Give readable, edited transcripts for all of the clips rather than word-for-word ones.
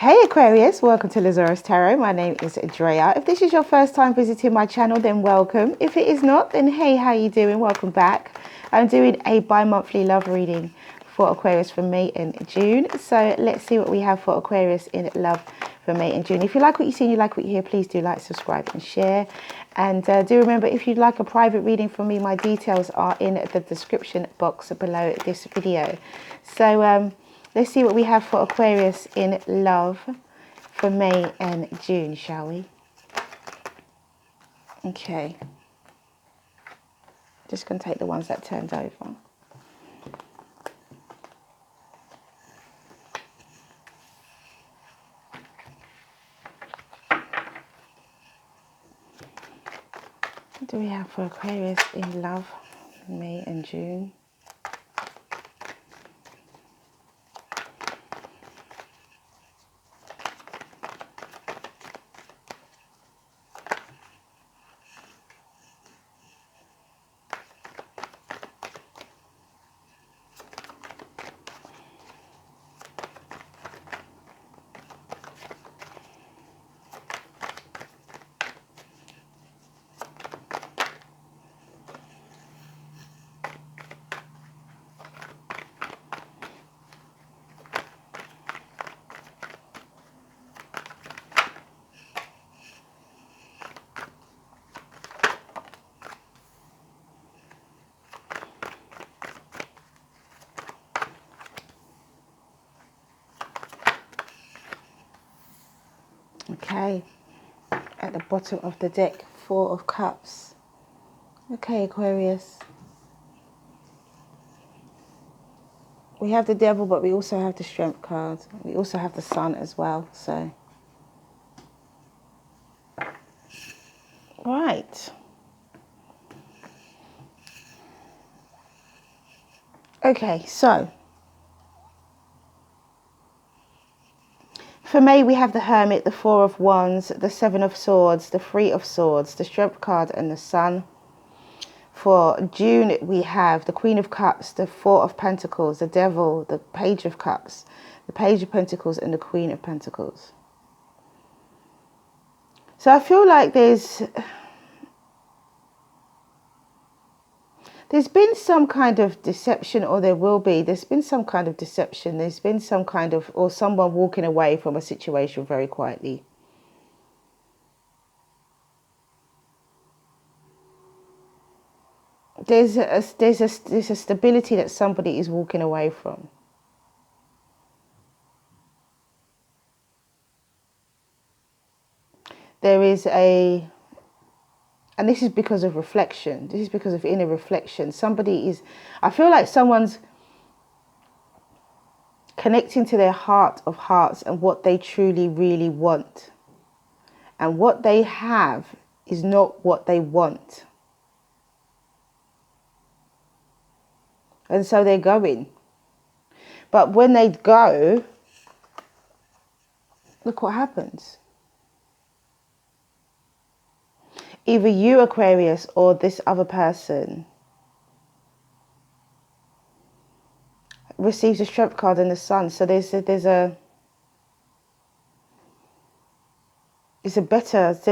Hey Aquarius, welcome to Zarious Tarot. My name is Drea. If this is your first time visiting my channel, then welcome. If it is not, then hey, how you doing? Welcome back. I'm doing a bi-monthly love reading for Aquarius for May and June. So let's see what we have for Aquarius in love for May and June. If you like what you see and you like what you hear, please do like, subscribe and share. And do remember, if you'd like a private reading from me, my details are in the description box below this video. So let's see what we have for Aquarius in love for May and June, shall we? Okay. Just going to take the ones that turned over. What do we have for Aquarius in love, May and June? Okay, at the bottom of the deck, Four of Cups. Okay, Aquarius. We have the Devil, but we also have the Strength card. We also have the Sun as well, so. Right. Okay, so. For May, we have the Hermit, the Four of Wands, the Seven of Swords, the Three of Swords, the Strength card, and the Sun. For June, we have the Queen of Cups, the Four of Pentacles, the Devil, the Page of Cups, the Page of Pentacles, and the Queen of Pentacles. So I feel like there's been some kind of deception, or there's been some kind of deception. There's been some kind of, or someone walking away from a situation very quietly. There's a stability that somebody is walking away from. There is a, and this is because of reflection. This is because of inner reflection. Somebody is, I feel like someone's connecting to their heart of hearts and what they truly, really want. And what they have is not what they want. And so they're going. But when they go, look what happens. Either you, Aquarius, or this other person receives a Strength card and the Sun. So there's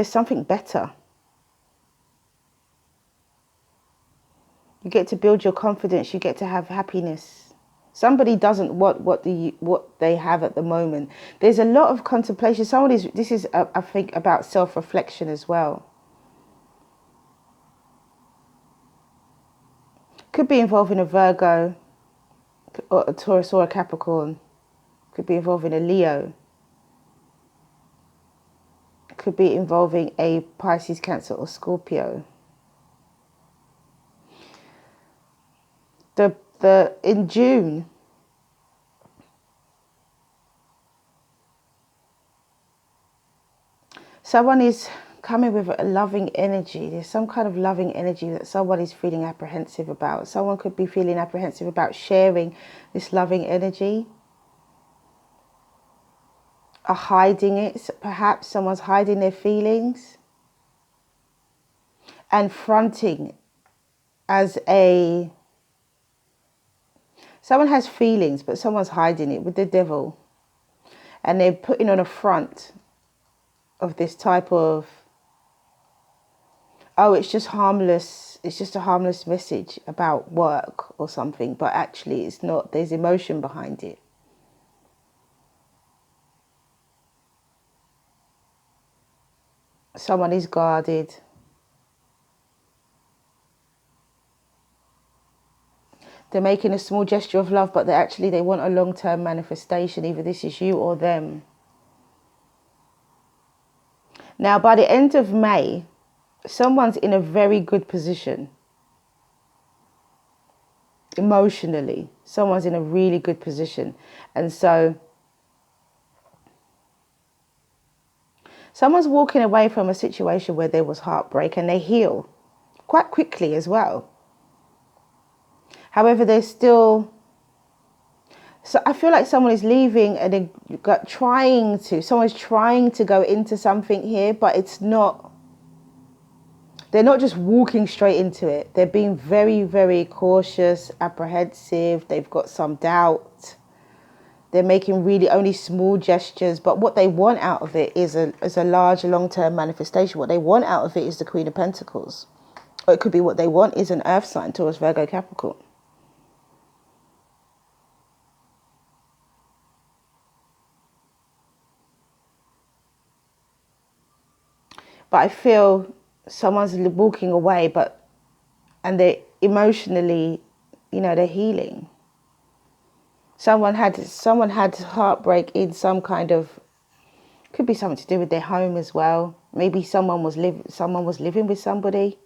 something better. You get to build your confidence. You get to have happiness. Somebody doesn't want what they have at the moment. There's a lot of contemplation. This is I think about self-reflection as well. Could be involving a Virgo, or a Taurus, or a Capricorn. Could be involving a Leo. Could be involving a Pisces, Cancer, or Scorpio. In June, someone is coming with a loving energy. There's some kind of loving energy that someone is feeling apprehensive about. Someone could be feeling apprehensive about sharing this loving energy, or hiding it. Perhaps someone's hiding their feelings and fronting as a, someone has feelings, but someone's hiding it with the Devil. And they're putting on a front of this type of, oh, it's just harmless, it's just a harmless message about work or something, but actually it's not. There's emotion behind it. Someone is guarded. They're making a small gesture of love, but they want a long-term manifestation. Either this is you or them. Now, by the end of May, someone's in a very good position. Emotionally, someone's in a really good position. And so someone's walking away from a situation where there was heartbreak, and they heal quite quickly as well. However, there's still, so I feel like someone is leaving and someone's trying to go into something here, but it's not, they're not just walking straight into it. They're being very, very cautious, apprehensive. They've got some doubt. They're making really only small gestures, but what they want out of it is a large long-term manifestation. What they want out of it is the Queen of Pentacles. Or it could be what they want is an earth sign, Taurus, Virgo, Capricorn. But I feel someone's walking away, and they're emotionally, they're healing. Someone had heartbreak in some kind of, could be something to do with their home as well. Maybe someone was living with somebody,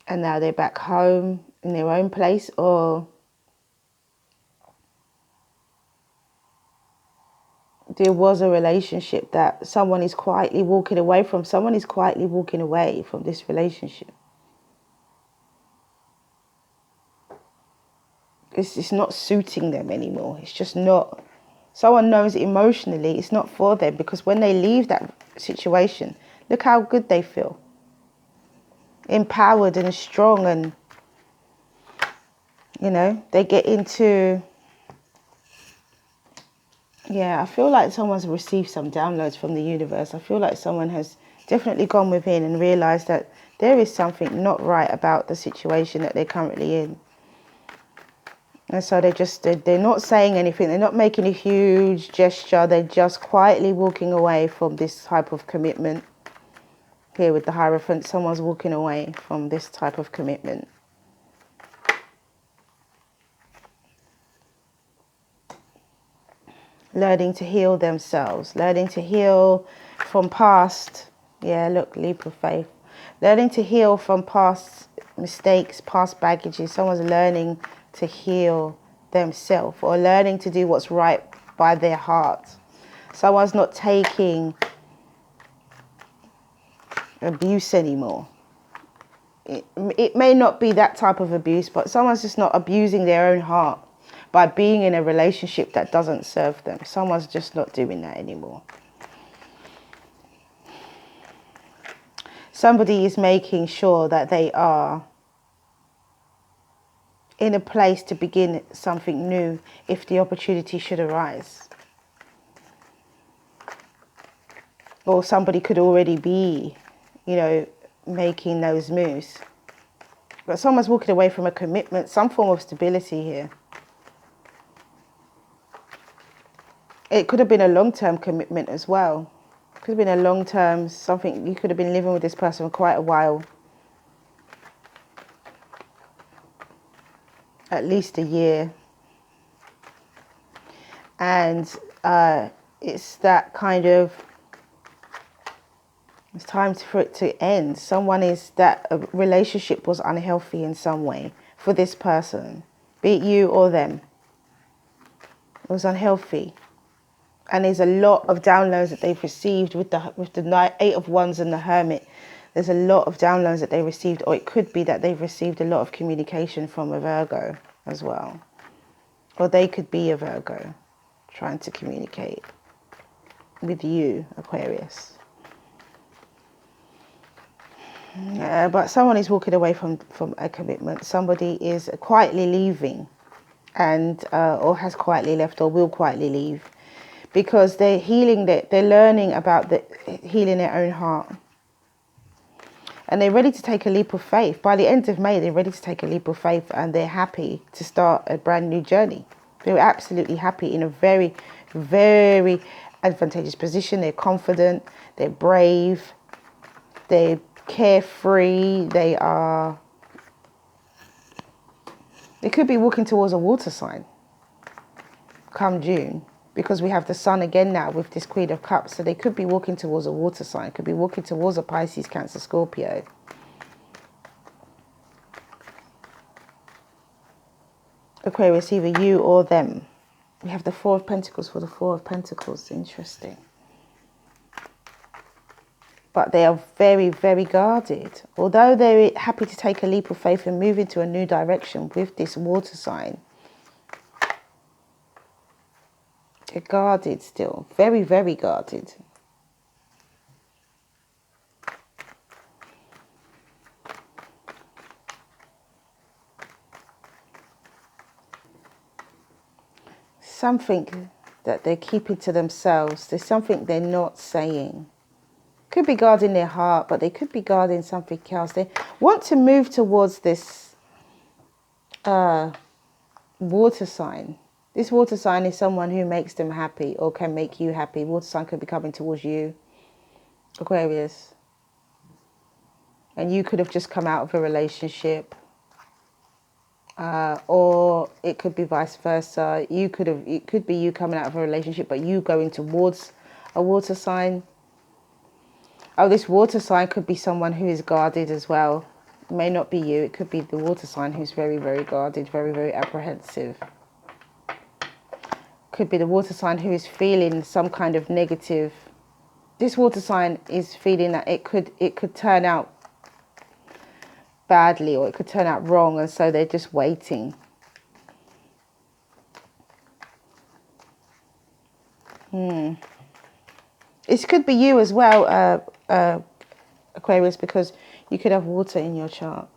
and now they're back home in their own place, or there was a relationship that someone is quietly walking away from. Someone is quietly walking away from this relationship. It's not suiting them anymore. It's just not. Someone knows emotionally it's not for them, because when they leave that situation, look how good they feel. Empowered and strong, and, they get into, I feel like someone's received some downloads from the universe. I feel like someone has definitely gone within and realized that there is something not right about the situation that they're currently in. And so they're not saying anything. They're not making a huge gesture. They're just quietly walking away from this type of commitment. Here with the Hierophant, someone's walking away from this type of commitment. Learning to heal themselves. Learning to heal from past. Yeah, look, leap of faith. Learning to heal from past mistakes, past baggages. Someone's learning to heal themselves, or learning to do what's right by their heart. Someone's not taking abuse anymore. It may not be that type of abuse, but someone's just not abusing their own heart by being in a relationship that doesn't serve them. Someone's just not doing that anymore. Somebody is making sure that they are in a place to begin something new if the opportunity should arise. Or somebody could already be, making those moves. But someone's walking away from a commitment, some form of stability here. It could have been a long-term commitment as well. Could have been a long-term something. You could have been living with this person for quite a while. At least a year. And it's that kind of, it's time for it to end. That a relationship was unhealthy in some way for this person, be it you or them. It was unhealthy. And there's a lot of downloads that they've received with the Eight of Wands and the Hermit. There's a lot of downloads that they received, or it could be that they've received a lot of communication from a Virgo as well. Or they could be a Virgo trying to communicate with you, Aquarius. But someone is walking away from a commitment. Somebody is quietly leaving and or has quietly left or will quietly leave, because they're healing, they're learning about healing their own heart. And they're ready to take a leap of faith. By the end of May, they're ready to take a leap of faith, and they're happy to start a brand new journey. They're absolutely happy, in a very, very advantageous position. They're confident, they're brave, they're carefree, they could be walking towards a water sign come June, because we have the sun again now with this Queen of Cups. So they could be walking towards a water sign, could be walking towards a Pisces, Cancer, Scorpio. Aquarius, either you or them. We have the Four of Pentacles for the Four of Pentacles. Interesting. But they are very, very guarded. Although they're happy to take a leap of faith and move into a new direction with this water sign, they're guarded still. Very, very guarded. Something that they're keeping to themselves. There's something they're not saying. Could be guarding their heart, but they could be guarding something else. They want to move towards this water sign. This water sign is someone who makes them happy or can make you happy. Water sign could be coming towards you, Aquarius. And you could have just come out of a relationship. Or it could be vice versa. It could be you coming out of a relationship, but you going towards a water sign. Oh, this water sign could be someone who is guarded as well. It may not be you. It could be the water sign who's very, very guarded, very, very apprehensive. Could be the water sign who is feeling some kind of negative. This water sign is feeling that it could turn out badly, or it could turn out wrong, and so they're just waiting. This could be you as well, Aquarius, because you could have water in your chart.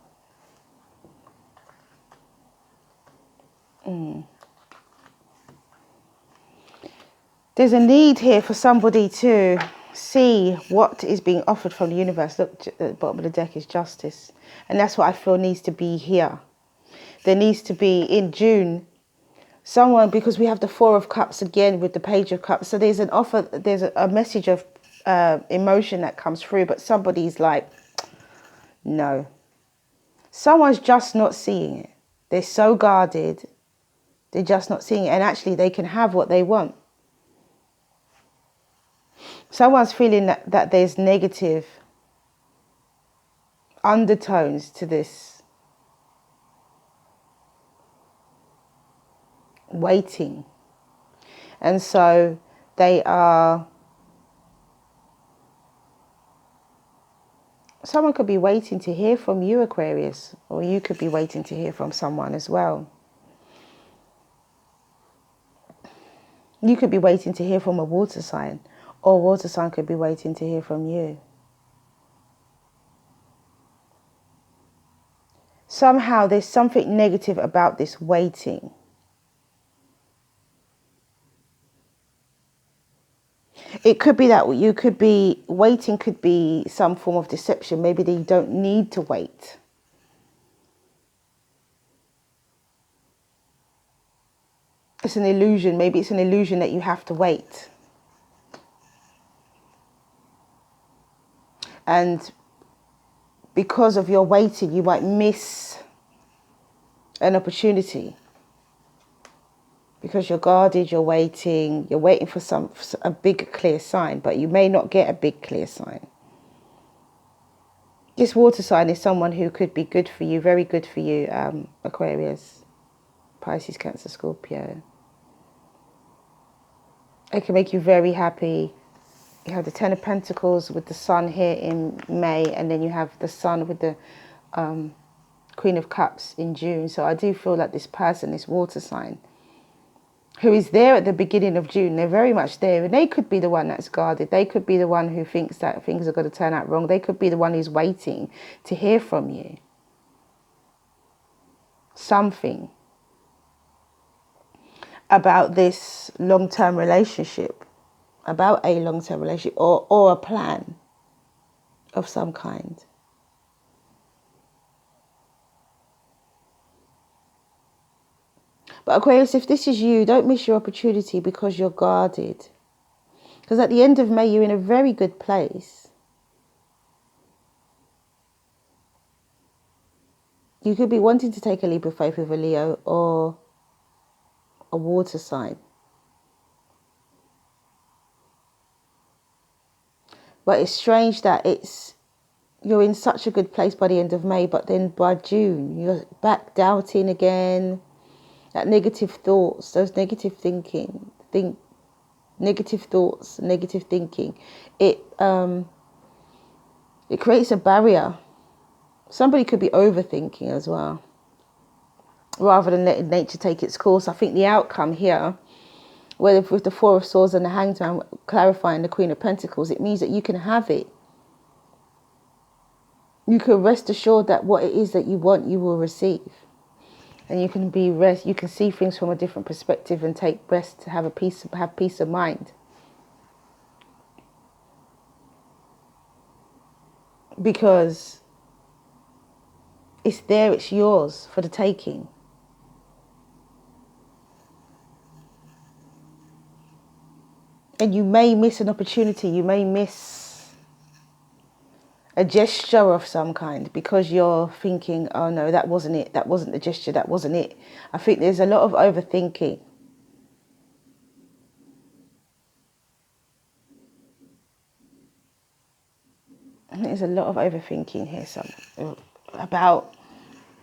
There's a need here for somebody to see what is being offered from the universe. Look, at the bottom of the deck is justice. And that's what I feel needs to be here. There needs to be, in June, someone, because we have the Four of Cups again with the Page of Cups. So there's an offer, there's a message of emotion that comes through, but somebody's like, no. Someone's just not seeing it. They're so guarded. They're just not seeing it. And actually, they can have what they want. Someone's feeling that there's negative undertones to this waiting. And so they are... Someone could be waiting to hear from you, Aquarius, or you could be waiting to hear from someone as well. You could be waiting to hear from a water sign, or water sign could be waiting to hear from you. Somehow there's something negative about this waiting. It could be that you could be waiting, could be some form of deception. Maybe that you don't need to wait. It's an illusion. Maybe it's an illusion that you have to wait. And because of your waiting, you might miss an opportunity. Because you're guarded, you're waiting for a big clear sign, but you may not get a big clear sign. This water sign is someone who could be good for you, very good for you, Aquarius, Pisces, Cancer, Scorpio. It can make you very happy. You have the Ten of Pentacles with the Sun here in May, and then you have the Sun with the Queen of Cups in June. So I do feel that this person, this water sign, who is there at the beginning of June, they're very much there. And they could be the one that's guarded. They could be the one who thinks that things are going to turn out wrong. They could be the one who's waiting to hear from you. Something. about this long-term relationship, about a long-term relationship, or a plan of some kind. But Aquarius, if this is you, don't miss your opportunity because you're guarded. Because at the end of May, you're in a very good place. You could be wanting to take a leap of faith with a Leo or a water sign. But it's strange that you're in such a good place by the end of May, but then by June, you're back doubting again. That negative thoughts, those negative negative thoughts, negative thinking, it creates a barrier. Somebody could be overthinking as well, rather than letting nature take its course. I think the outcome here, whether with the Four of Swords and the Hanged Man clarifying the Queen of Pentacles, it means that you can have it. You can rest assured that what it is that you want, you will receive. And you can you can see things from a different perspective and take rest to have peace of mind. Because it's there, it's yours for the taking. And you may miss an opportunity, you may miss a gesture of some kind because you're thinking, oh no, that wasn't it, that wasn't the gesture, that wasn't it. I think there's a lot of overthinking. I think there's a lot of overthinking here, about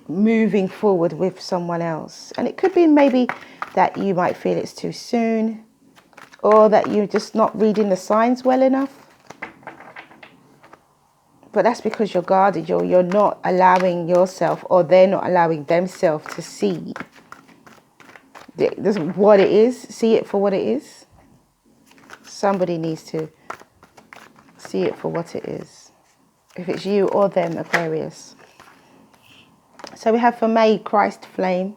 moving forward with someone else. And it could be maybe that you might feel it's too soon, or that you're just not reading the signs well enough. But that's because you're guarded. You're not allowing yourself, or they're not allowing themselves to see what it is. See it for what it is. Somebody needs to see it for what it is. If it's you or them, Aquarius. So we have for May, Christ flame.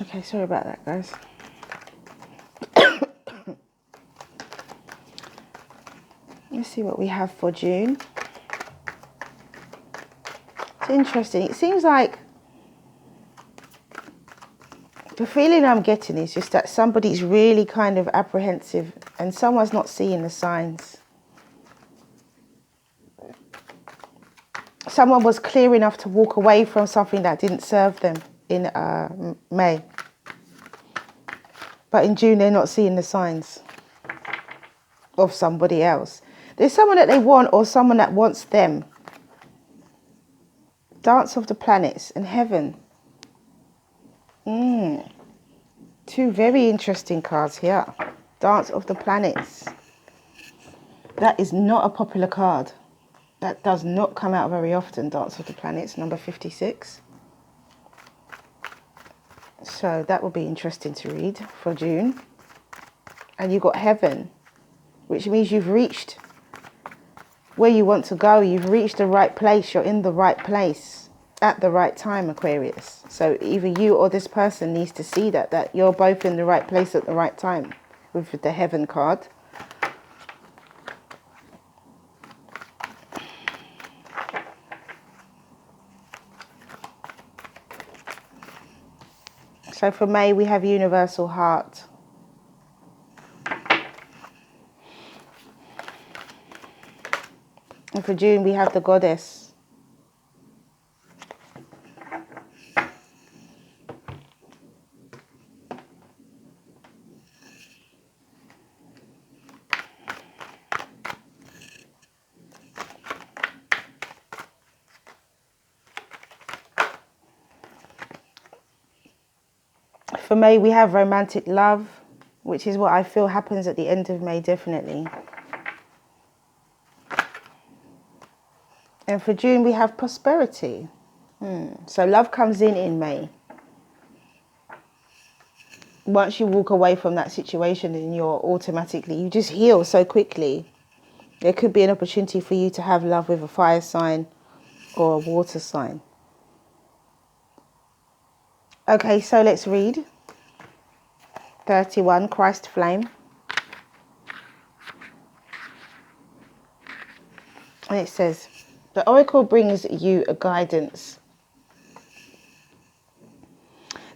Okay, sorry about that, guys. Let's see what we have for June. It's interesting. It seems like the feeling I'm getting is just that somebody's really kind of apprehensive and someone's not seeing the signs. Someone was clear enough to walk away from something that didn't serve them in May. But in June, they're not seeing the signs of somebody else. There's someone that they want or someone that wants them. Dance of the planets and heaven. Two very interesting cards here. Dance of the planets. That is not a popular card. That does not come out very often, Dance of the Planets, number 56. So that will be interesting to read for June. And you've got heaven, which means you've reached where you want to go. You've reached the right place. You're in the right place at the right time, Aquarius. So either you or this person needs to see that you're both in the right place at the right time with the heaven card. So for May, we have Universal Heart. And for June, we have the Goddess. For May, we have romantic love, which is what I feel happens at the end of May, definitely. And for June, we have prosperity. So love comes in May. Once you walk away from that situation, and you just heal so quickly. There could be an opportunity for you to have love with a fire sign or a water sign. Okay, so let's read 31, Christ Flame. And it says, the oracle brings you a guidance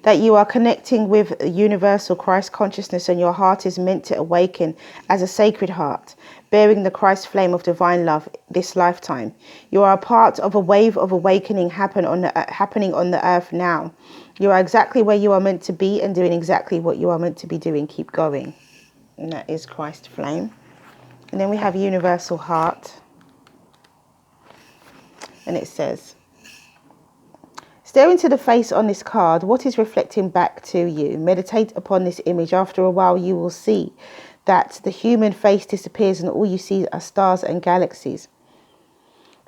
that you are connecting with universal Christ consciousness, and your heart is meant to awaken as a sacred heart, bearing the Christ flame of divine love this lifetime. You are a part of a wave of awakening happening on the earth now. You are exactly where you are meant to be and doing exactly what you are meant to be doing. Keep going. And that is Christ flame. And then we have universal heart. And it says, stare into the face on this card. What is reflecting back to you? Meditate upon this image. After a while, you will see that the human face disappears and all you see are stars and galaxies.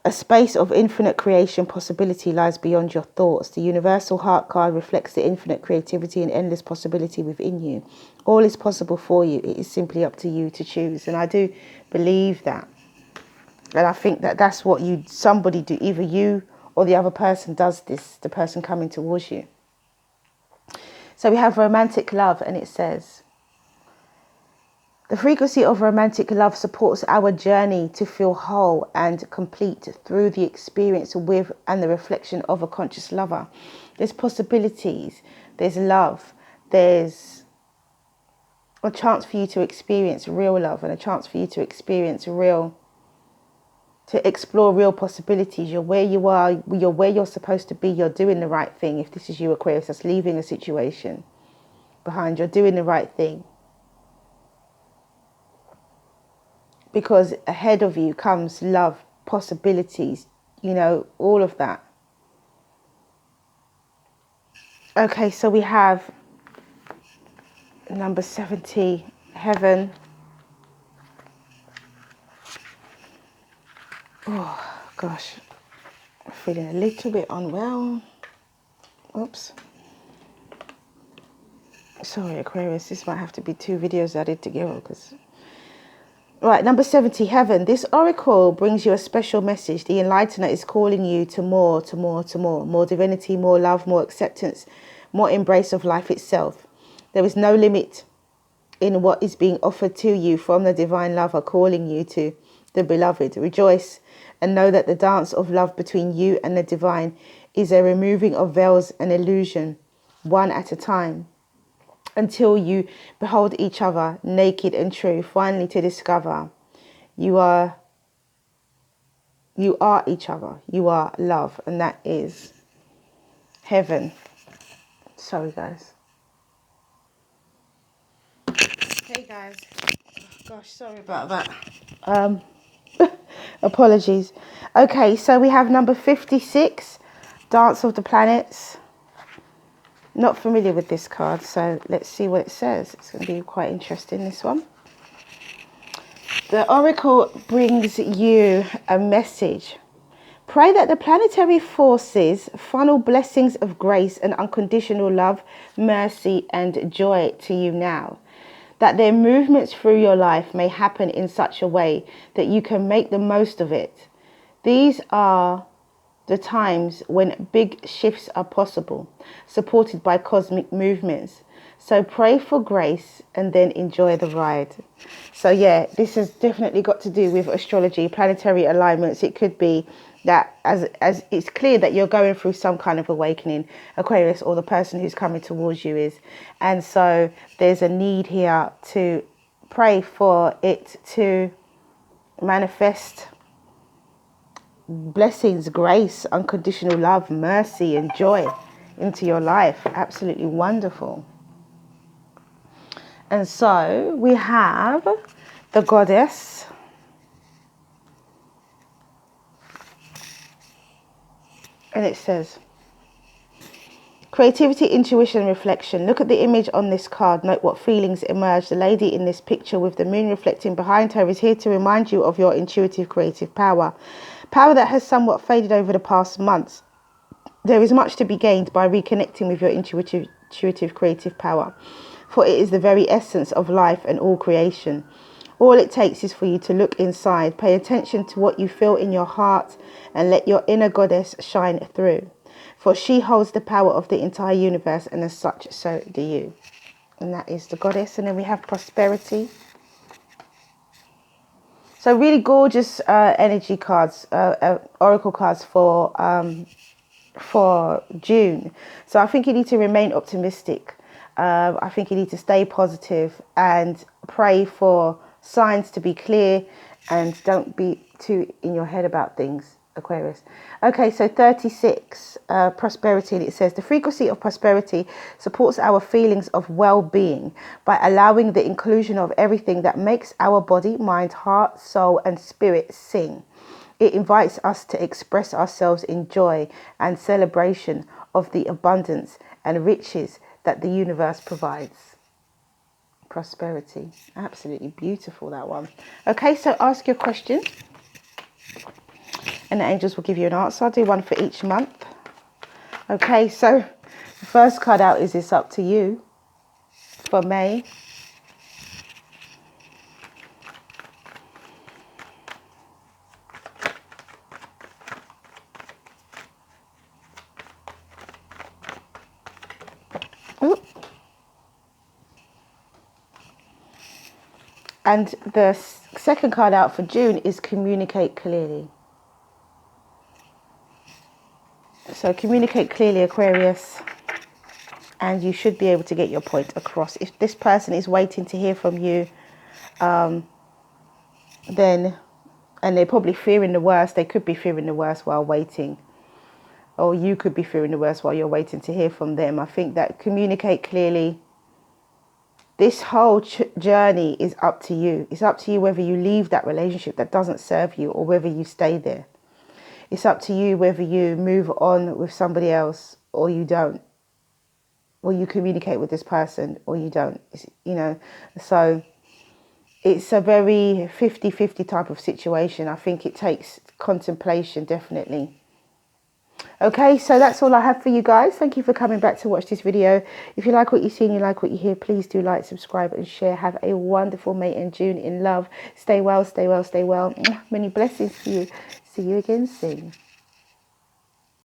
A space of infinite creation possibility lies beyond your thoughts. The universal heart card reflects the infinite creativity and endless possibility within you. All is possible for you. It is simply up to you to choose. And I do believe that. And I think that that's what somebody do. Either you or the other person does this, the person coming towards you. So we have romantic love, and it says, the frequency of romantic love supports our journey to feel whole and complete through the experience with and the reflection of a conscious lover. There's possibilities, there's love, there's a chance for you to experience real love and a chance for you to experience to explore real possibilities. You're where you are, you're where you're supposed to be, you're doing the right thing. If this is you, Aquarius, that's leaving a situation behind, you're doing the right thing. Because ahead of you comes love, possibilities, all of that. Okay, so we have number 70, Heaven. Oh, gosh. I'm feeling a little bit unwell. Oops. Sorry, Aquarius. This might have to be 2 videos added together because... Right, number 70, Heaven. This oracle brings you a special message. The enlightener is calling you to more, to more, to more. More divinity, more love, more acceptance, more embrace of life itself. There is no limit in what is being offered to you from the divine lover calling you to the beloved. Rejoice and know that the dance of love between you and the divine is a removing of veils and illusion, one at a time, until you behold each other naked and true, finally to discover you are each other, you are love, and that is Heaven. Sorry, guys. Hey, guys. Gosh, sorry about that. Apologies. Okay, so we have number 56, Dance of the Planets. Not familiar with this card, so let's see what it says. It's going to be quite interesting, this one. The oracle brings you a message. Pray that the planetary forces funnel blessings of grace and unconditional love, mercy and joy to you now. That their movements through your life may happen in such a way that you can make the most of it. These are the times when big shifts are possible, supported by cosmic movements. So pray for grace and then enjoy the ride. So yeah, this has definitely got to do with astrology, planetary alignments. It could be that as it's clear that you're going through some kind of awakening, Aquarius, or the person who's coming towards you is. And so there's a need here to pray for it to manifest blessings, grace, unconditional love, mercy and joy into your life. Absolutely wonderful. And so we have the Goddess. And it says, creativity, intuition, reflection. Look at the image on this card. Note what feelings emerge. The lady in this picture with the moon reflecting behind her is here to remind you of your intuitive creative power. Power that has somewhat faded over the past months. There is much to be gained by reconnecting with your intuitive creative power, for it is the very essence of life and all creation. All it takes is for you to look inside, pay attention to what you feel in your heart, and let your inner goddess shine through. For she holds the power of the entire universe, and as such, so do you. And that is the goddess. And then we have prosperity. So really gorgeous energy cards, oracle cards for June. So I think you need to remain optimistic. I think you need to stay positive and pray for signs to be clear, and don't be too in your head about things, Aquarius. Okay, so 36, prosperity. And it says, the frequency of prosperity supports our feelings of well-being by allowing the inclusion of everything that makes our body, mind, heart, soul, and spirit sing. It invites us to express ourselves in joy and celebration of the abundance and riches that the universe provides. Prosperity. Absolutely beautiful, that one. Okay, so ask your question and the angels will give you an answer. I'll do one for each month. Okay, so the first card out is It's Up to You for May. Ooh. And the second card out for June is Communicate Clearly. So communicate clearly, Aquarius, and you should be able to get your point across. If this person is waiting to hear from you, then, and they're probably fearing the worst, they could be fearing the worst while waiting. Or you could be fearing the worst while you're waiting to hear from them. I think that communicate clearly. This whole journey is up to you. It's up to you whether you leave that relationship that doesn't serve you or whether you stay there. It's up to you whether you move on with somebody else or you don't. Or you communicate with this person or you don't. You know, so it's a very 50-50 type of situation. I think it takes contemplation, definitely. Okay, so that's all I have for you guys. Thank you for coming back to watch this video. If you like what you see and you like what you hear, please do like, subscribe and share. Have a wonderful May and June in love. Stay well, stay well, stay well. Many blessings to you. See you again soon.